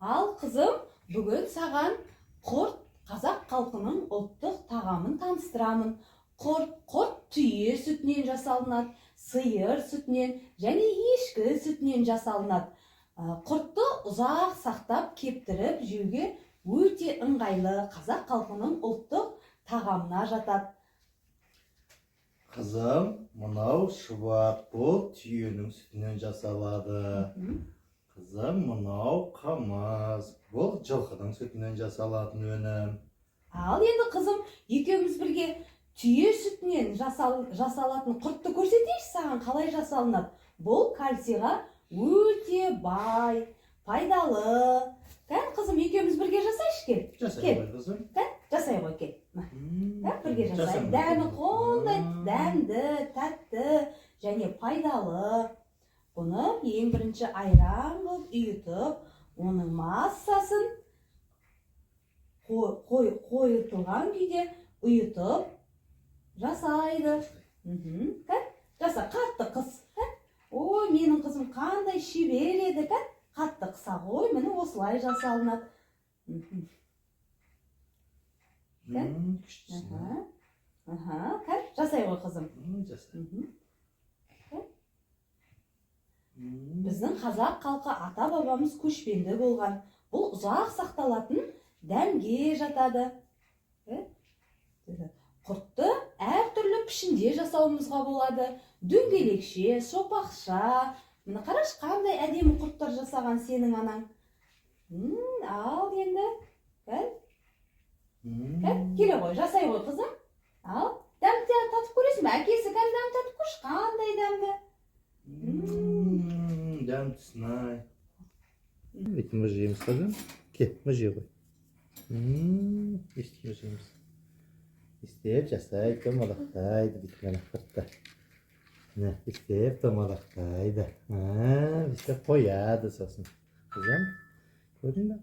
Al kızım, bugün sağan kurt Қазақ халқының ұлттық тағамын таныстырамын. Құрт түйе сүтінен жасалынады, сиыр сүтінен және ешкі сүтінен жасалынады. Құртты ұзақ сақтап кептіріп жеуге өте ыңғайлы, қазақ халқының ұлттық тағамына жатады. Қызым, мынау шұбат, бұл түйенің сүтінен жасалады. Қызым, мынау қымыз, бұл жылқының сүтінен жасалатын өнім. Ал енді қызым, екеуміз бірге түйе сүтінен жасалатын құртты көрсетейінші саған қалай жасалынады. Бұл кальцийға өте бай, пайдалы. Кән қызым, екеуміз бірге жасайшы, кел. Жасай ғой қызым. Кән, жасай ғой, кел. Бірге жасай. Дәмі қондай, дәмді, тәтті және пайдалы. Бұны ең бірінші айран қылып үйітіп, оның массасын қойытылған күйде үйітіп жасайды. Жаса, қатты қыс. Ой, менің қызым қандай шебер еді, қатты қыса ғой, міне осылай жасалынады. Жасай ғой қызым. Жасай. Біздің қазақ халқы ата-бабамыз көшпенді болған. Бұл ұзақ сақталатын дәмге жатады. Құртты әртүрлі пішінде жасауымызға болады. Дөңгелекше, сопақша. Мына қараш, қандай әдемі құрттар жасаған сенің анаң. Ал енді. Келе ғой, жасай ғой қызым. Ал, дәмді татып көресің бе? Әкесі дәмді татып көрші, қандай дәмді. Дәмдісін ай. Бетін мы жейміз қызым. Кел, мы жей ғой. Естіп жейміз. Істеп жасайды, томалақтайды бетін құртты. Істеп томалақтайды. Істеп қояды сосын. Қызым, көрдің бе?